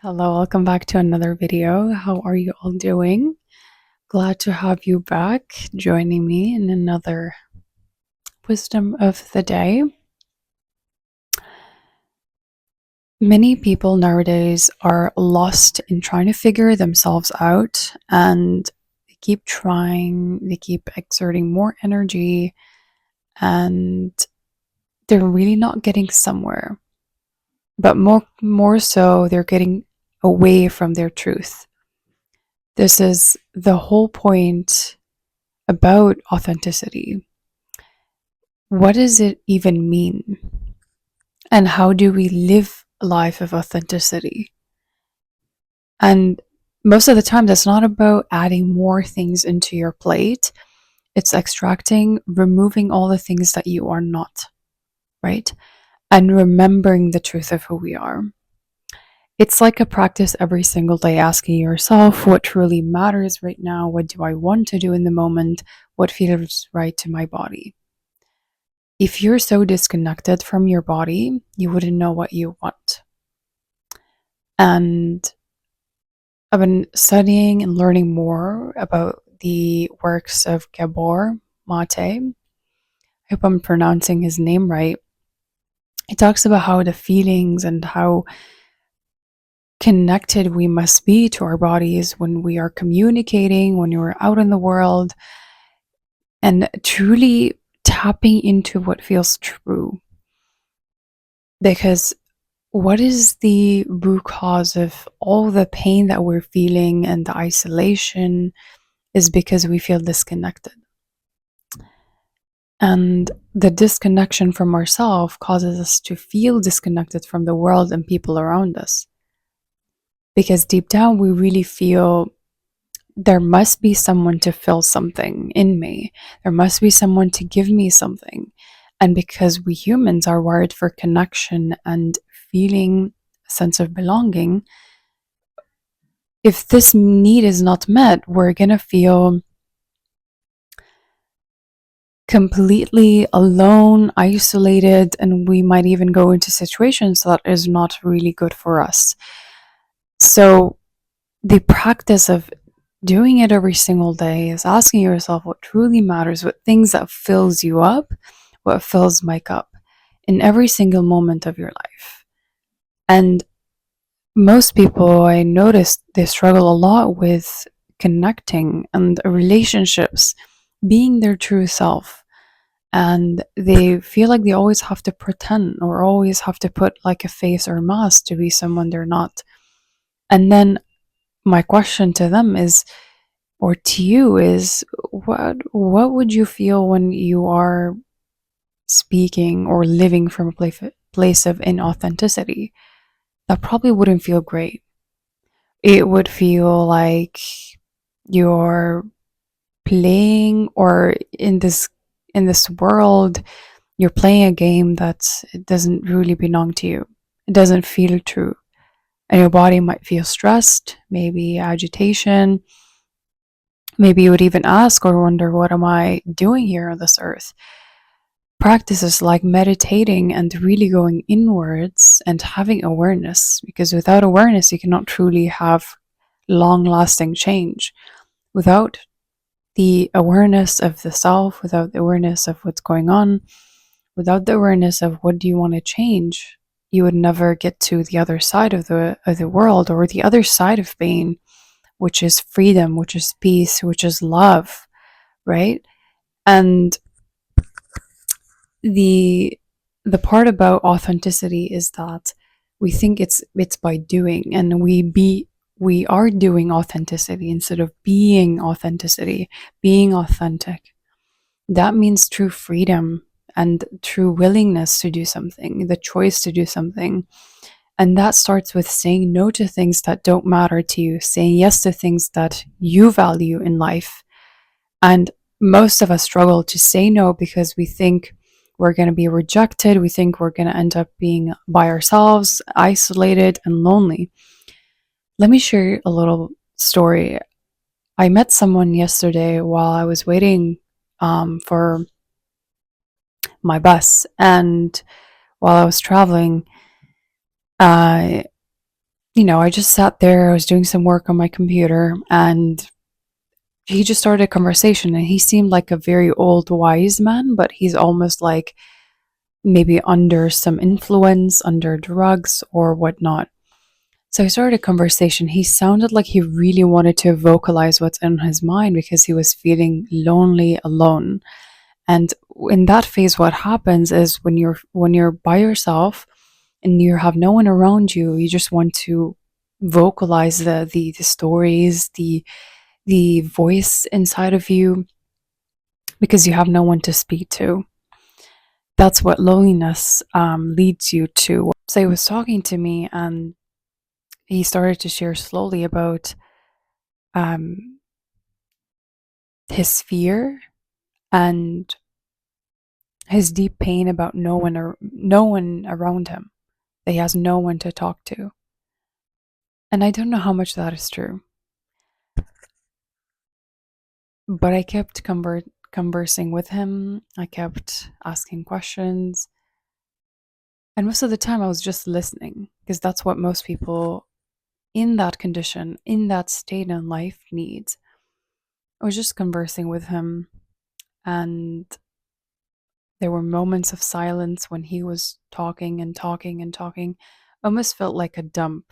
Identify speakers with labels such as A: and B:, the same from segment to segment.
A: Hello, welcome back to another video. How are you all doing? Glad to have you back joining me in another wisdom of the day. Many people nowadays are lost in trying to figure themselves out, and they keep trying, they keep exerting more energy, and they're really not getting somewhere. But more so, they're getting away from their truth. This is the whole point about authenticity. What does it even mean? And how do we live a life of authenticity? And most of the time, that's not about adding more things into your plate. It's extracting, removing all the things that you are not, right? And remembering the truth of who we are. It's like a practice every single day, asking yourself what truly matters right now. What do I want to do in the moment? What feels right to my body? If you're so disconnected from your body, you wouldn't know what you want. And I've been studying and learning more about the works of Gabor Mate. I hope I'm pronouncing his name right. He talks about how the feelings and how connected we must be to our bodies when we are communicating, when we're out in the world, and truly tapping into what feels true. Because what is the root cause of all the pain that we're feeling and the isolation is because we feel disconnected. And the disconnection from ourselves causes us to feel disconnected from the world and people around us. Because deep down, we really feel there must be someone to fill something in me. There must be someone to give me something. And because we humans are wired for connection and feeling a sense of belonging, if this need is not met, we're going to feel completely alone, isolated, and we might even go into situations that is not really good for us. So, the practice of doing it every single day is asking yourself what truly matters, what things that fills you up, what fills my cup in every single moment of your life. And most people, I noticed, they struggle a lot with connecting and relationships, being their true self. And they feel like they always have to pretend or always have to put like a face or a mask to be someone they're not. And then my question to them is, or to you is, what would you feel when you are speaking or living from a place of inauthenticity? That probably wouldn't feel great. It would feel like you're playing, or in this world, you're playing a game that it doesn't really belong to you. It doesn't feel true. And your body might feel stressed, maybe agitation. Maybe you would even ask or wonder, what am I doing here on this earth? Practices like meditating and really going inwards and having awareness, because without awareness, you cannot truly have long lasting change. Without the awareness of the self, without the awareness of what's going on, without the awareness of what do you want to change, you would never get to the other side of the world, or the other side of pain, which is freedom, which is peace, which is love, right? And the the part about authenticity is that we think it's by doing, and we are doing authenticity instead of being authenticity, being authentic. That means true freedom and true willingness to do something, the choice to do something. And that starts with saying no to things that don't matter to you, saying yes to things that you value in life. And most of us struggle to say no because we think we're going to be rejected. We think we're going to end up being by ourselves, isolated, and lonely. Let me share a little story. I met someone yesterday while I was waiting for my bus. And while I was traveling, uh, I just sat there, I was doing some work on my computer, and he just started a conversation. And he seemed like a very old, wise man, but he's almost like maybe under some influence, under drugs or whatnot. So he started a conversation. He sounded like he really wanted to vocalize what's in his mind because he was feeling lonely, alone. And in that phase, what happens is when you're by yourself and you have no one around you, you just want to vocalize the stories, the voice inside of you because you have no one to speak to. That's what loneliness leads you to. So he was talking to me, and he started to share slowly about um, his fear and his deep pain about no one around him. That he has no one to talk to, and I don't know how much that is true. But I kept conversing with him. I kept asking questions, and most of the time I was just listening because that's what most people in that condition, in that state in life needs. I was just conversing with him, and there were moments of silence when he was talking and talking and talking. Almost felt like a dump.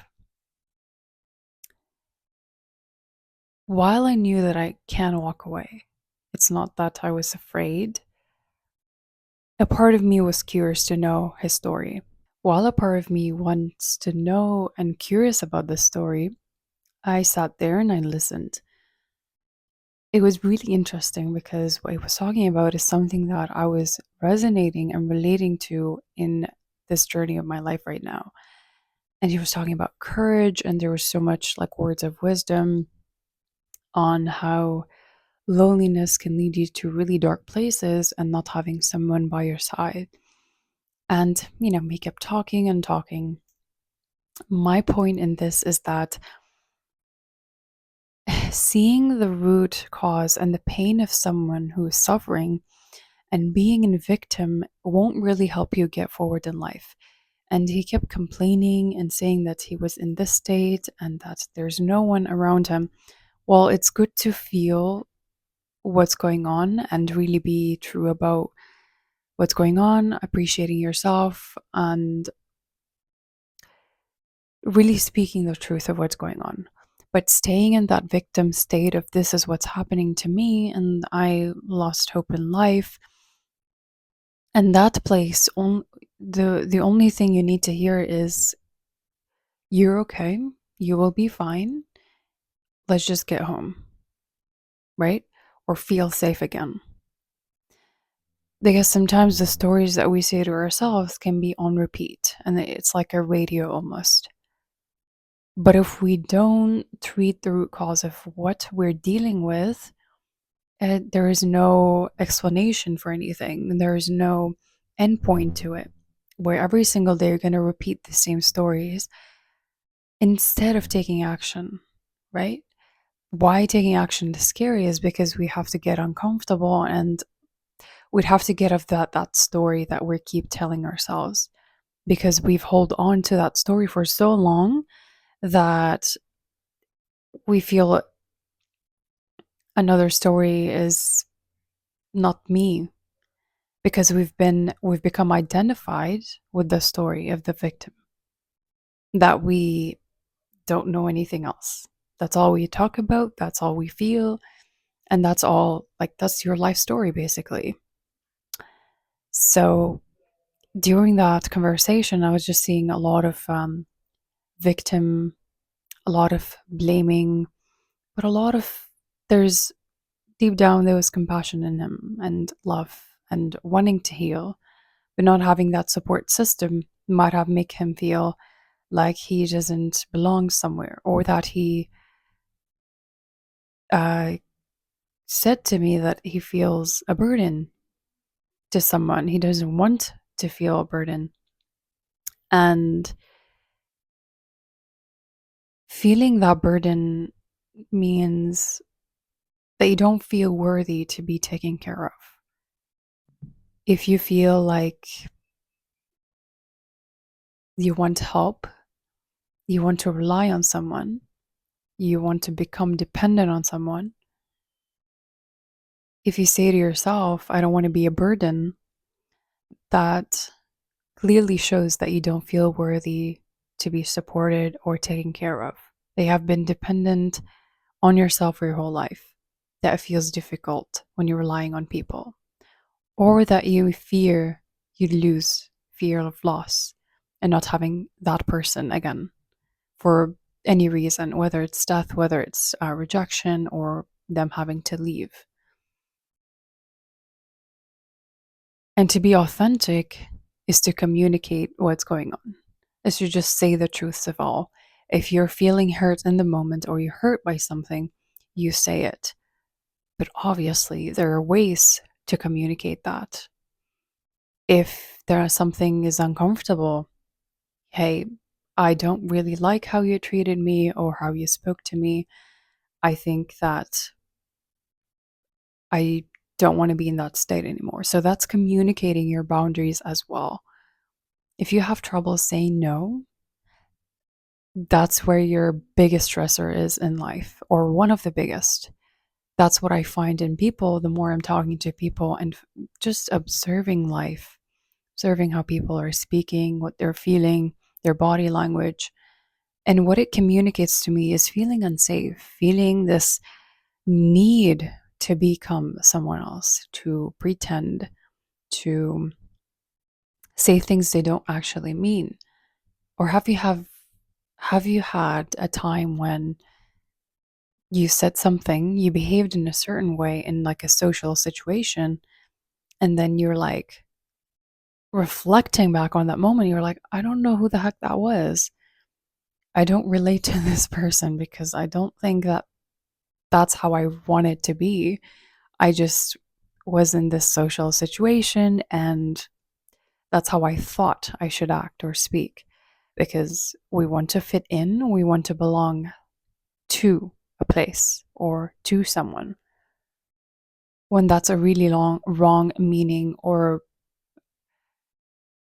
A: While I knew that I can walk away, it's not that I was afraid. A part of me was curious to know his story. While a part of me wants to know and curious about this story, I sat there and I listened. It was really interesting because what he was talking about is something that I was resonating and relating to in this journey of my life right now. And he was talking about courage, and there was so much like words of wisdom on how loneliness can lead you to really dark places and not having someone by your side. And, we kept talking and talking. My point in this is that seeing the root cause and the pain of someone who is suffering and being a victim won't really help you get forward in life. And he kept complaining and saying that he was in this state and that there's no one around him. Well, it's good to feel what's going on and really be true about what's going on, appreciating yourself, and really speaking the truth of what's going on. But staying in that victim state of this is what's happening to me and I lost hope in life. And that place, the only thing you need to hear is, you're okay, you will be fine, let's just get home, right? Or feel safe again. Because sometimes the stories that we say to ourselves can be on repeat and it's like a radio almost. But if we don't treat the root cause of what we're dealing with, there is no explanation for anything. There is no endpoint to it, where every single day you're going to repeat the same stories instead of taking action, right? Why taking action is scary is because we have to get uncomfortable and we'd have to get off that story that we keep telling ourselves because we've hold on to that story for so long that we feel another story is not me because we've become identified with the story of the victim, that we don't know anything else. That's all we talk about, that's all we feel, and that's all, like, that's your life story basically. So during that conversation I was just seeing a lot of victim, a lot of blaming, but a lot of, there's deep down there was compassion in him and love and wanting to heal, but not having that support system might have make him feel like he doesn't belong somewhere, or that he uh, said to me that he feels a burden to someone. He doesn't want to feel a burden. And feeling that burden means that you don't feel worthy to be taken care of. If you feel like you want help You want to rely on someone. You want to become dependent on someone. If you say to yourself, I don't want to be a burden, that clearly shows that you don't feel worthy to be supported or taken care of. They have been dependent on yourself for your whole life. That it feels difficult when you're relying on people, or that you fear you'd lose, fear of loss, and not having that person again for any reason, whether it's death, whether it's rejection, or them having to leave. And to be authentic is to communicate what's going on, is to just say the truths of all. If you're feeling hurt in the moment or you're hurt by something, you say it. But obviously, there are ways to communicate that. If something is uncomfortable, hey, I don't really like how you treated me or how you spoke to me. I think that I don't want to be in that state anymore. So that's communicating your boundaries as well. If you have trouble saying no, that's where your biggest stressor is in life, or one of the biggest. That's what I find in people the more I'm talking to people and just observing life, observing how people are speaking, what they're feeling, their body language. And what it communicates to me is feeling unsafe, feeling this need to become someone else, to pretend, to say things they don't actually mean. Or have you had a time when you said something, you behaved in a certain way in like a social situation, and then you're like reflecting back on that moment, you're like, I don't know who the heck that was. I don't relate to this person because I don't think that that's how I want it to be. I just was in this social situation and that's how I thought I should act or speak because we want to fit in, we want to belong to a place or to someone. When that's a really wrong meaning or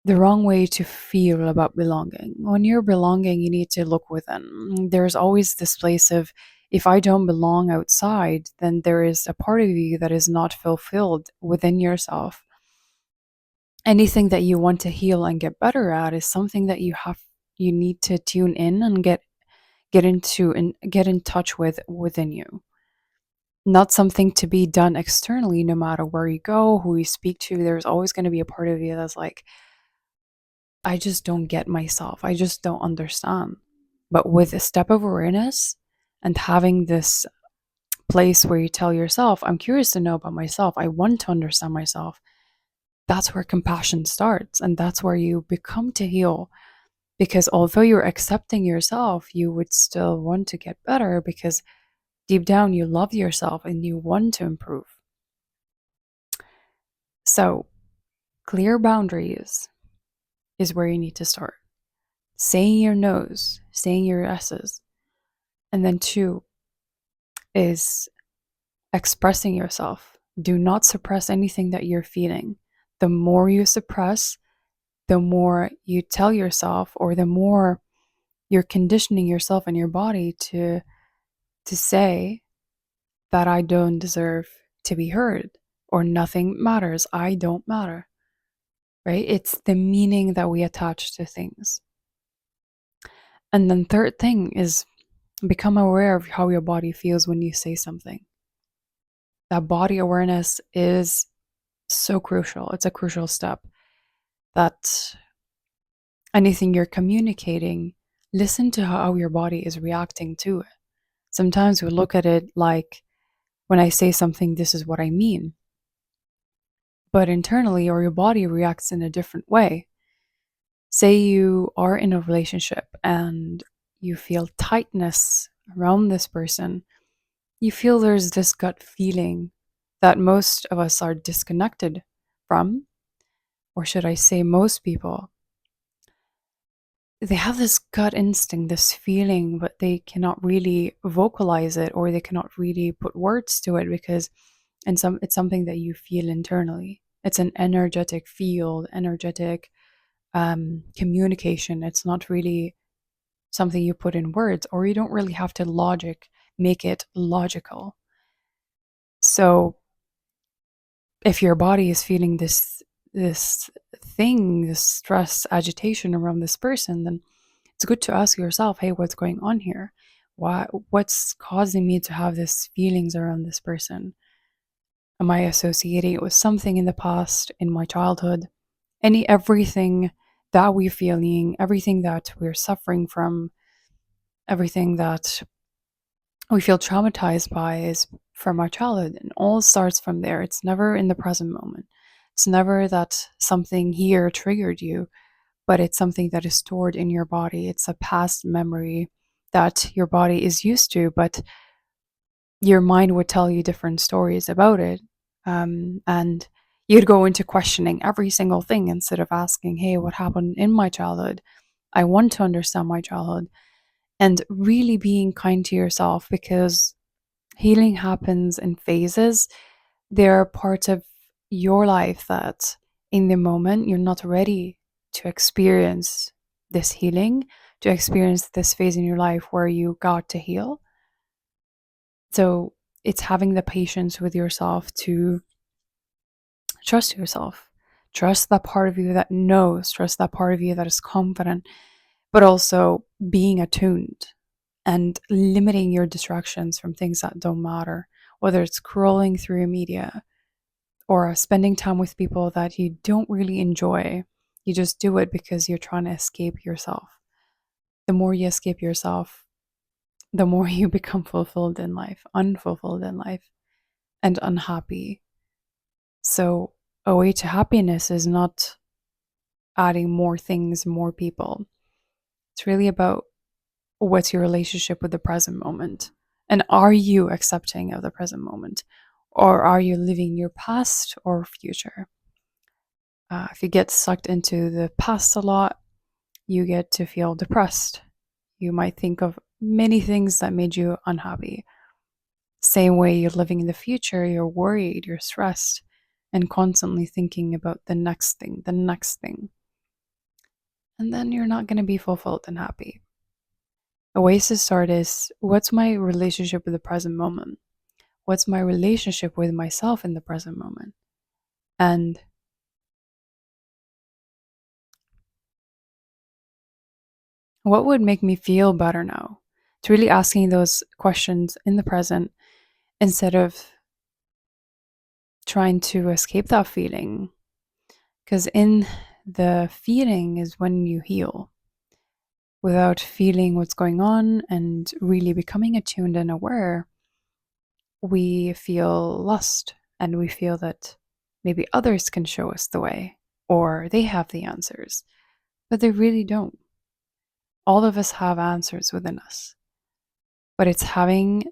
A: the wrong way to feel about belonging. When you're belonging, you need to look within. There's always this place of, if I don't belong outside, then there is a part of you that is not fulfilled within yourself. Anything that you want to heal and get better at is something that you need to tune in and get into and get in touch with within you. Not something to be done externally, no matter where you go, who you speak to. There's always going to be a part of you that's like, I just don't get myself. I just don't understand. But with a step of awareness and having this place where you tell yourself, I'm curious to know about myself, I want to understand myself, that's where compassion starts. And that's where you become to heal. Because although you're accepting yourself, you would still want to get better because deep down you love yourself and you want to improve. So, clear boundaries is where you need to start. Saying your no's, saying your yeses. And then two is expressing yourself. Do not suppress anything that you're feeling. The more you suppress, the more you tell yourself, or the more you're conditioning yourself and your body to say that I don't deserve to be heard or nothing matters. I don't matter. Right? It's the meaning that we attach to things. And then third thing is become aware of how your body feels when you say something. That body awareness is so crucial. It's a crucial step. That anything you're communicating, listen to how your body is reacting to it. Sometimes we look at it like, when I say something, this is what I mean. But internally, or your body reacts in a different way. Say you are in a relationship and you feel tightness around this person. You feel there's this gut feeling that most of us are disconnected from, or should I say, most people. They have this gut instinct, this feeling, but they cannot really vocalize it or they cannot really put words to it because it's something that you feel internally. It's an energetic field, energetic communication. It's not really something you put in words, or you don't really have to make it logical. So if your body is feeling this thing, this stress, agitation around this person, then it's good to ask yourself, hey, what's going on here? What's causing me to have these feelings around this person? Am I associating it with something in the past, in my childhood? Everything that we're feeling, everything that we're suffering from, everything that we feel traumatized by is from our childhood, and all starts from there. It's never in the present moment. It's never that something here triggered you, but it's something that is stored in your body. It's a past memory that your body is used to, but your mind would tell you different stories about it. And you'd go into questioning every single thing instead of asking, hey, what happened in my childhood? I want to understand my childhood, and really being kind to yourself, because healing happens in phases. There are parts of your life that in the moment you're not ready to experience this healing, to experience this phase in your life where you got to heal. So it's having the patience with yourself to trust yourself, trust that part of you that knows, trust that part of you that is confident, but also being attuned and limiting your distractions from things that don't matter, whether it's scrolling through media or spending time with people that you don't really enjoy. You just do it because you're trying to escape yourself. The more you escape yourself, the more you become fulfilled in life, unfulfilled in life, and unhappy. So, a way to happiness is not adding more things, more people. It's really about what's your relationship with the present moment. And are you accepting of the present moment? Or are you living your past or future? If you get sucked into the past a lot, you get to feel depressed. You might think of many things that made you unhappy. Same way you're living in the future, you're worried, you're stressed, and constantly thinking about the next thing, the next thing. And then you're not going to be fulfilled and happy. A way to start is, what's my relationship with the present moment? What's my relationship with myself in the present moment? And what would make me feel better now? It's really asking those questions in the present instead of trying to escape that feeling. Because in the feeling is when you heal. Without feeling what's going on and really becoming attuned and aware, we feel lost and we feel that maybe others can show us the way or they have the answers, but they really don't. All of us have answers within us, but it's having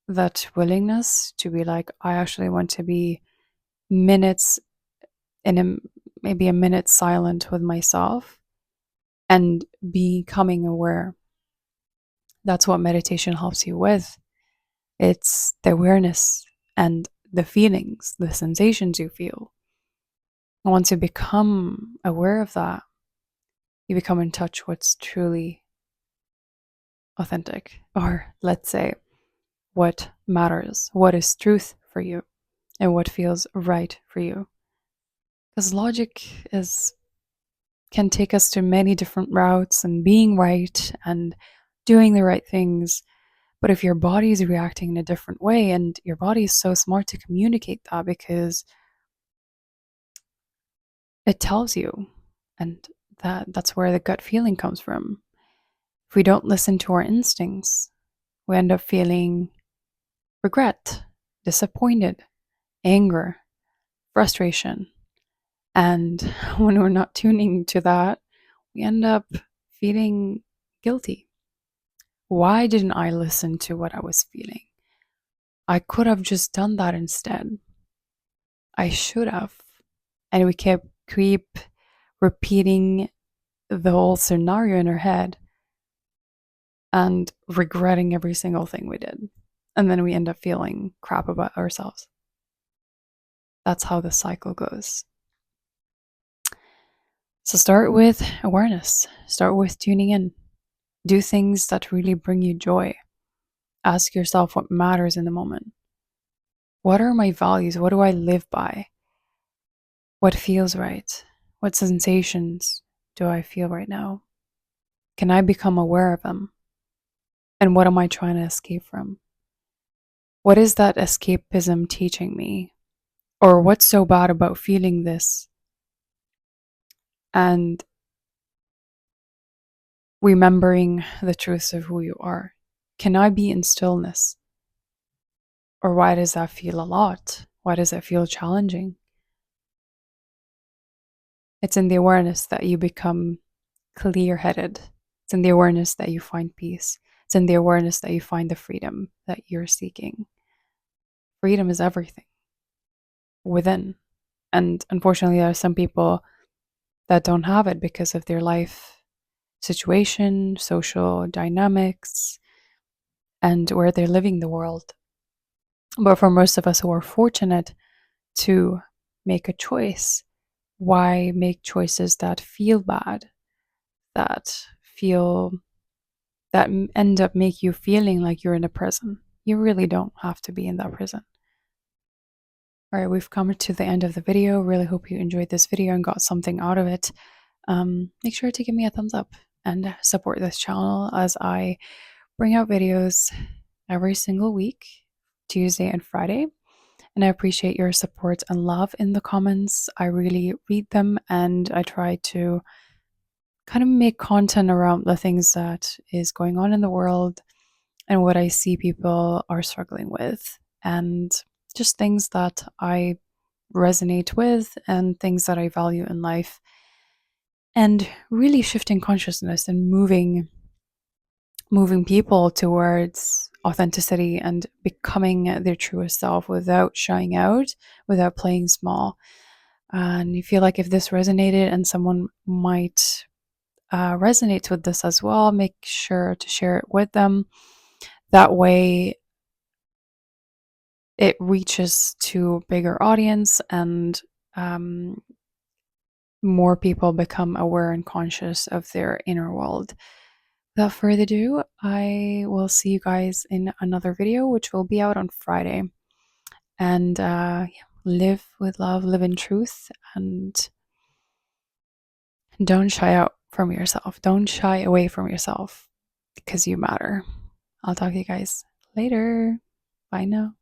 A: that willingness to be like, I actually want to be minutes in maybe a minute silent with myself and becoming aware. That's what meditation helps you with. It's the awareness and the feelings, the sensations you feel. And once you become aware of that, you become in touch what's truly authentic, or let's say what matters, what is truth for you, and what feels right for you. Because logic is can take us to many different routes and being right and doing the right things. But if your body is reacting in a different way, and your body is so smart to communicate that because it tells you, and that's where the gut feeling comes from. If we don't listen to our instincts, we end up feeling regret, disappointed, anger, frustration. And when we're not tuning to that, we end up feeling guilty. Why didn't I listen to what I was feeling? I could have just done that instead. I should have. And we keep repeating the whole scenario in our head and regretting every single thing we did. And then we end up feeling crap about ourselves. That's how the cycle goes. So start with awareness, start with tuning in. Do things that really bring you joy. Ask yourself what matters in the moment. What are my values? What do I live by? What feels right? What sensations do I feel right now? Can I become aware of them? And what am I trying to escape from? What is that escapism teaching me? Or what's so bad about feeling this? And remembering the truths of who you are. Can I be in stillness? Or why does that feel a lot? Why does it feel challenging? It's in the awareness that you become clear headed. It's in the awareness that you find peace. It's in the awareness that you find the freedom that you're seeking. Freedom is everything within. And unfortunately, there are some people that don't have it because of their life situation, social dynamics, and where they're living the world. But for most of us who are fortunate to make a choice, why make choices that feel bad, that feel that end up make you feeling like you're in a prison? You really don't have to be in that prison. All right, we've come to the end of the video. Really hope you enjoyed this video and got something out of it. Make sure to give me a thumbs up and support this channel as I bring out videos every single week, Tuesday and Friday. And I appreciate your support and love in the comments. I really read them and I try to kind of make content around the things that is going on in the world and what I see people are struggling with, and just things that I resonate with and things that I value in life, and really shifting consciousness and moving people towards authenticity and becoming their truest self without shying out, without playing small. And you feel like if this resonated and someone might resonate with this as well, make sure to share it with them. That way, it reaches to a bigger audience and um, more people become aware and conscious of their inner world. Without further ado, I will see you guys in another video, which will be out on Friday. And live with love, live in truth, and don't shy out from yourself. Don't shy away from yourself because you matter. I'll talk to you guys later. Bye now.